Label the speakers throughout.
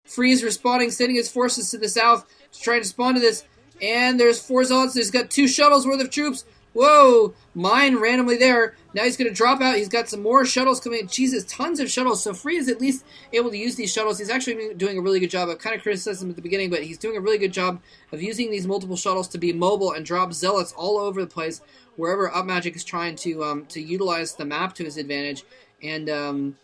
Speaker 1: Freeze responding, sending his forces to the south to try and respond to this. And there's 4 Zealots. He's got 2 shuttles worth of troops. Whoa! Mine randomly there. Now he's going to drop out. He's got some more shuttles coming in. Jesus, tons of shuttles. So Free is at least able to use these shuttles. He's actually doing a really good job. I've kind of criticized him at the beginning, but he's doing a really good job of using these multiple shuttles to be mobile and drop Zealots all over the place wherever UpMagic is trying to utilize the map to his advantage. And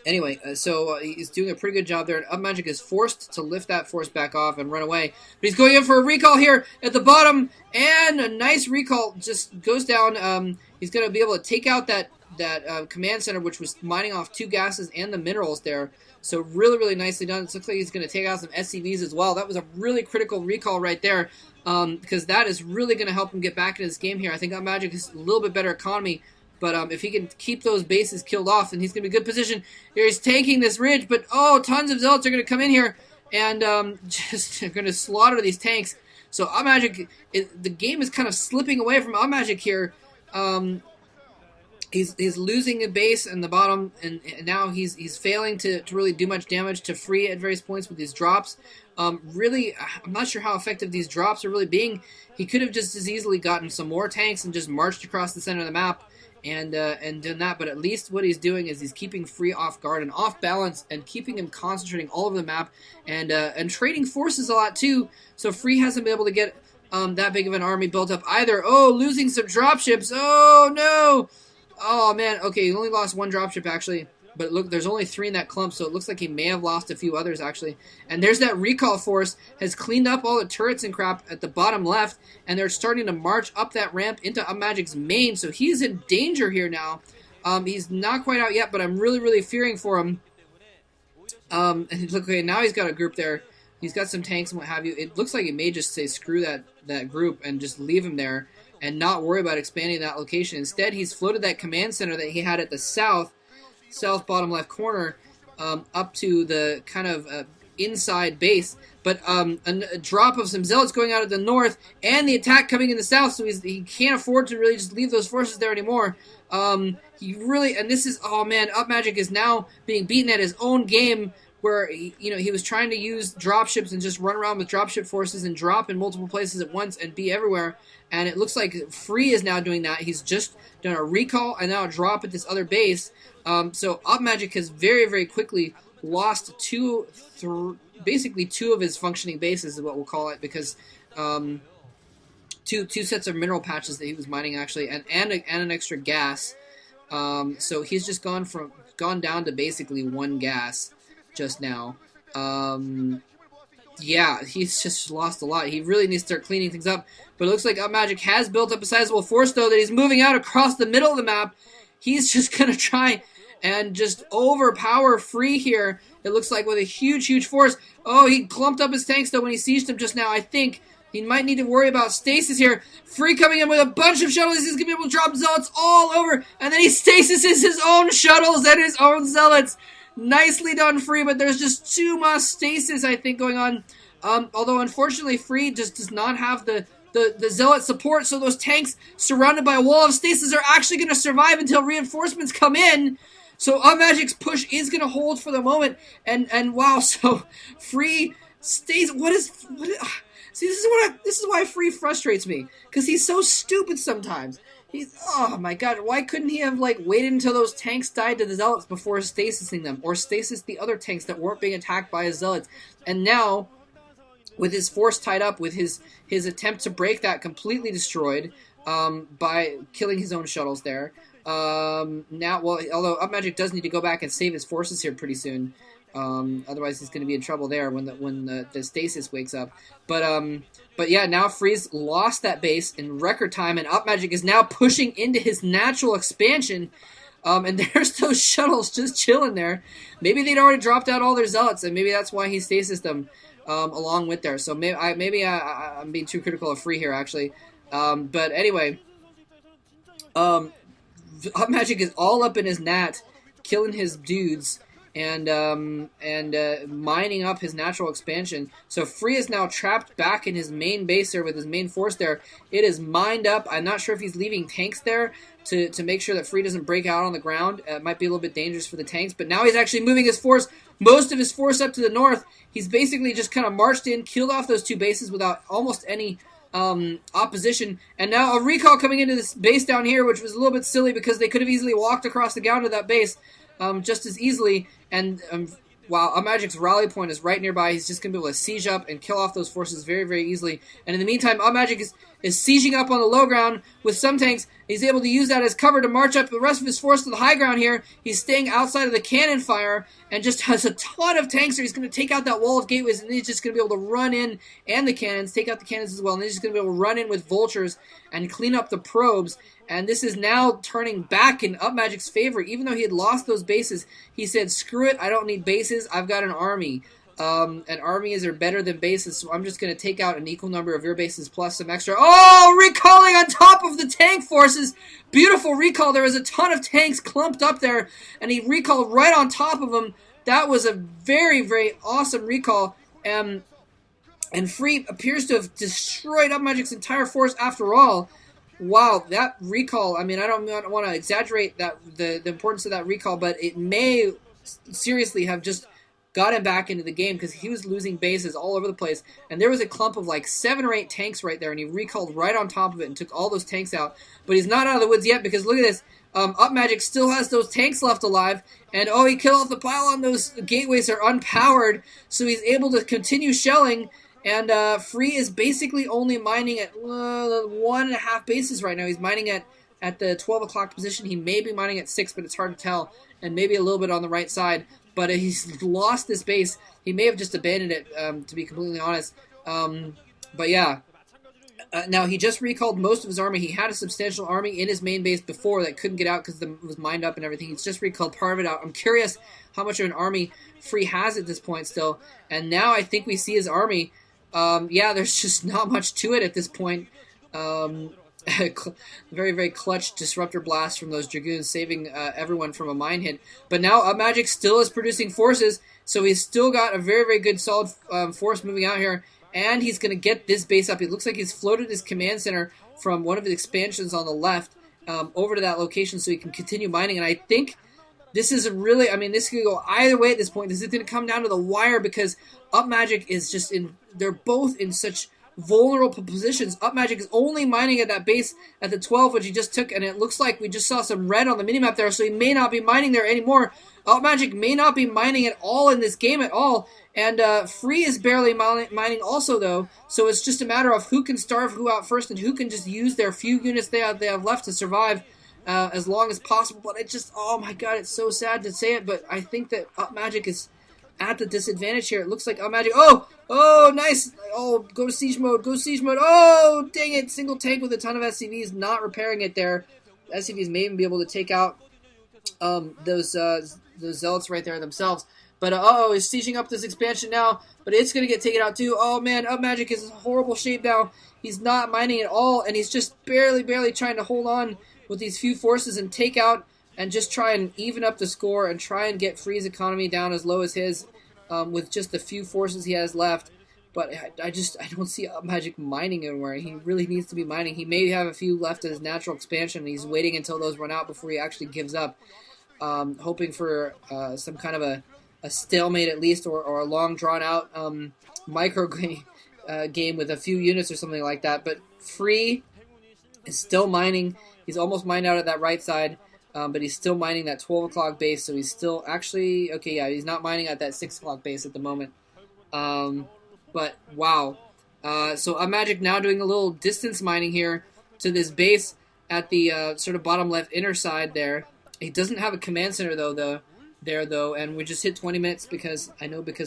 Speaker 1: anyway, so he's doing a pretty good job there. And UpMagic is forced to lift that force back off and run away. But he's going in for a recall here at the bottom. And a nice recall just goes down. He's going to be able to take out that command center, which was mining off 2 gases and the minerals there. So really, really nicely done. It looks like he's going to take out some SCVs as well. That was a really critical recall right there. Because that is really going to help him get back into this game here. I think UpMagic is a little bit better economy. But if he can keep those bases killed off, then he's going to be in a good position. Here he's tanking this ridge, but tons of Zealots are going to come in here and just going to slaughter these tanks. So UpMagic, the game is kind of slipping away from UpMagic here. He's losing a base in the bottom, and now he's failing to really do much damage to Free at various points with these drops. Really, I'm not sure how effective these drops are really being. He could have just as easily gotten some more tanks and just marched across the center of the map. And done that, but at least what he's doing is he's keeping Free off guard and off balance, and keeping him concentrating all over the map, and trading forces a lot too. So Free hasn't been able to get that big of an army built up either. Losing some dropships. Oh no! Oh man. Okay, he only lost 1 dropship actually. But look, there's only 3 in that clump, so it looks like he may have lost a few others, actually. And there's that recall force, has cleaned up all the turrets and crap at the bottom left, and they're starting to march up that ramp into UpMagic's main, so he's in danger here now. He's not quite out yet, but I'm really, really fearing for him. And look, okay, now he's got a group there. He's got some tanks and what have you. It looks like he may just say screw that group and just leave him there and not worry about expanding that location. Instead, he's floated that command center that he had at the south bottom left corner up to the kind of inside base, but a drop of some Zealots going out of the north and the attack coming in the south, so he can't afford to really just leave those forces there anymore. He really, and this is, oh man, UpMagic is now being beaten at his own game, where he was trying to use dropships and just run around with dropship forces and drop in multiple places at once and be everywhere. And it looks like Free is now doing that. He's just done a recall and now a drop at this other base. So UpMagic has very, very quickly lost basically 2 of his functioning bases is what we'll call it, because two sets of mineral patches that he was mining actually, and an extra gas. So he's just gone down to basically 1 gas just now. Yeah, he's just lost a lot. He really needs to start cleaning things up. But it looks like UpMagic has built up a sizable force, though, that he's moving out across the middle of the map. He's just going to try and just overpower Free here. It looks like with a huge, huge force. He clumped up his tanks, though, when he sieged them just now. I think he might need to worry about stasis here. Free coming in with a bunch of shuttles. He's going to be able to drop Zealots all over. And then he stasises his own shuttles and his own Zealots. Nicely done, Free, but there's just too much stasis, I think, going on. Although, unfortunately, Free just does not have the Zealot support, so those tanks surrounded by a wall of stasis are actually going to survive until reinforcements come in. So UpMagic's push is going to hold for the moment, and wow, so Free stays. See, this is why Free frustrates me, because he's so stupid sometimes. Oh my god, why couldn't he have waited until those tanks died to the Zealots before stasising them, or stasis the other tanks that weren't being attacked by his Zealots? And now, with his force tied up, with his attempt to break that completely destroyed by killing his own shuttles there. Although UpMagic does need to go back and save his forces here pretty soon. Otherwise, he's going to be in trouble there when the stasis wakes up. But yeah, now Free's lost that base in record time, and UpMagic is now pushing into his natural expansion. And there's those shuttles just chilling there. Maybe they'd already dropped out all their Zealots, and maybe that's why he stasis them along with there. So maybe I'm being too critical of Free here, actually. But anyway, UpMagic is all up in his nat, killing his dudes, and mining up his natural expansion. So Free is now trapped back in his main base there with his main force there. It is mined up. I'm not sure if he's leaving tanks there to make sure that Free doesn't break out on the ground. It might be a little bit dangerous for the tanks, but now he's actually moving his force most of his force up to the north. He's basically just kind of marched in, killed off those two bases without almost any opposition. And now a recall coming into this base down here, which was a little bit silly because they could have easily walked across the ground to that base just as easily. And wow, UpMagic's rally point is right nearby. He's just going to be able to siege up and kill off those forces very, very easily. And in the meantime, UpMagic is sieging up on the low ground with some tanks. He's able to use that as cover to march up the rest of his force to the high ground here. He's staying outside of the cannon fire and just has a ton of tanks there. He's going to take out that wall of gateways, and then he's just going to be able to run in, and the cannons, take out the cannons as well. And then he's just going to be able to run in with vultures and clean up the probes. And this is now turning back in UpMagic's favor. Even though he had lost those bases, he said, screw it, I don't need bases, I've got an army. And armies are better than bases, so I'm just going to take out an equal number of your bases plus some extra. Oh, recalling on top of the tank forces. Beautiful recall. There was a ton of tanks clumped up there, and he recalled right on top of them. That was a very, very awesome recall. And Free appears to have destroyed UpMagic's entire force after all. Wow, that recall, I mean, I don't want to exaggerate that the importance of that recall, but it may seriously have just got him back into the game because he was losing bases all over the place. And there was a clump of like 7 or 8 tanks right there, and he recalled right on top of it and took all those tanks out. But he's not out of the woods yet because look at this. UpMagic still has those tanks left alive, and oh, he killed off the pylon. Those gateways are unpowered, so he's able to continue shelling. And Free is basically only mining at 1.5 bases right now. He's mining at the 12 o'clock position. He may be mining at 6, but it's hard to tell. And maybe a little bit on the right side. But he's lost this base. He may have just abandoned it, to be completely honest. But yeah. Now, he just recalled most of his army. He had a substantial army in his main base before that couldn't get out because it was mined up and everything. He's just recalled part of it out. I'm curious how much of an army Free has at this point still. And now I think we see his army. Yeah, there's just not much to it at this point. Very, very clutch disruptor blast from those Dragoons, saving everyone from a mine hit. But now UpMagic still is producing forces, so he's still got a very, very good solid force moving out here, and he's going to get this base up. It looks like he's floated his command center from one of his expansions on the left over to that location so he can continue mining, and I think this is really, I mean, this could go either way at this point. This is going to come down to the wire because UpMagic is just they're both in such vulnerable positions. UpMagic is only mining at that base at the 12, which he just took, and it looks like we just saw some red on the minimap there, so he may not be mining there anymore. UpMagic may not be mining at all in this game at all, and Free is barely mining also, though, so it's just a matter of who can starve who out first and who can just use their few units they have left to survive as long as possible. But it just, oh my god, it's so sad to say it, but I think that UpMagic is at the disadvantage here. It looks like UpMagic, oh, nice, oh, go to siege mode, oh, dang it, single tank with a ton of SCVs, not repairing it there. SCVs may even be able to take out those zealots right there themselves. But, he's sieging up this expansion now, but it's going to get taken out too. Oh, man, UpMagic is in horrible shape now. He's not mining at all, and he's just barely trying to hold on with these few forces and take out and just try and even up the score and try and get Free's economy down as low as his with just the few forces he has left. But I don't see UpMagic mining anywhere. He really needs to be mining. He may have a few left at his natural expansion, and he's waiting until those run out before he actually gives up, hoping for some kind of a stalemate at least, or a long drawn-out micro game with a few units or something like that. But Free is still mining. He's almost mined out at that right side. But he's still mining that 12 o'clock base, so he's still actually, okay, yeah, he's not mining at that 6 o'clock base at the moment. But, wow. So UpMagic now doing a little distance mining here to this base at the sort of bottom left inner side there. He doesn't have a command center, though, and we just hit 20 minutes because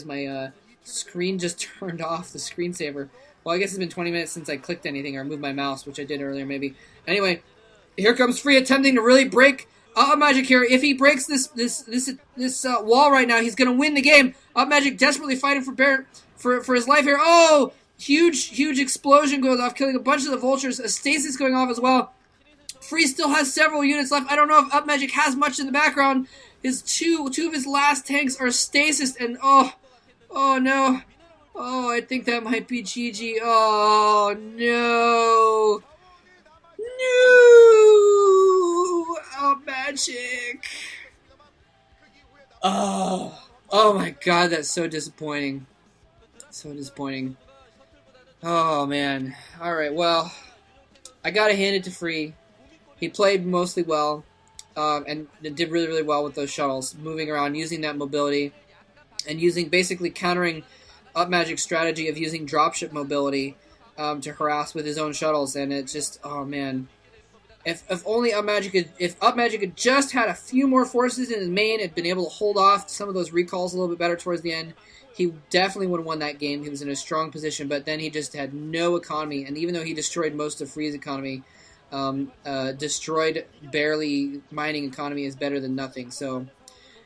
Speaker 1: my screen just turned off the screensaver. Well, I guess it's been 20 minutes since I clicked anything or moved my mouse, which I did earlier maybe. Anyway, here comes Free attempting to really break UpMagic here. If he breaks this wall right now, he's going to win the game. UpMagic desperately fighting for his life here. Oh, huge explosion goes off, killing a bunch of the vultures. A stasis going off as well. Free still has several units left. I don't know if UpMagic has much in the background. His two of his last tanks are stasis, and oh no. Oh, I think that might be GG. Oh no. No! UpMagic! Oh. Oh my god, that's so disappointing. So disappointing. Oh man. Alright, well, I gotta hand it to Free. He played mostly well, and did really, really well with those shuttles, moving around, using that mobility, and using basically countering UpMagic's strategy of using dropship mobility to harass with his own shuttles. And it's just, oh man, if only UpMagic had just had a few more forces in his main, had been able to hold off some of those recalls a little bit better towards the end, he definitely would have won that game. He was in a strong position, but then he just had no economy. And even though he destroyed most of Free's economy, destroyed barely mining economy is better than nothing. So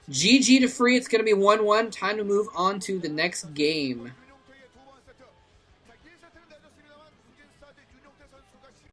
Speaker 1: GG to Free. It's going to be 1-1. Time to move on to the next game.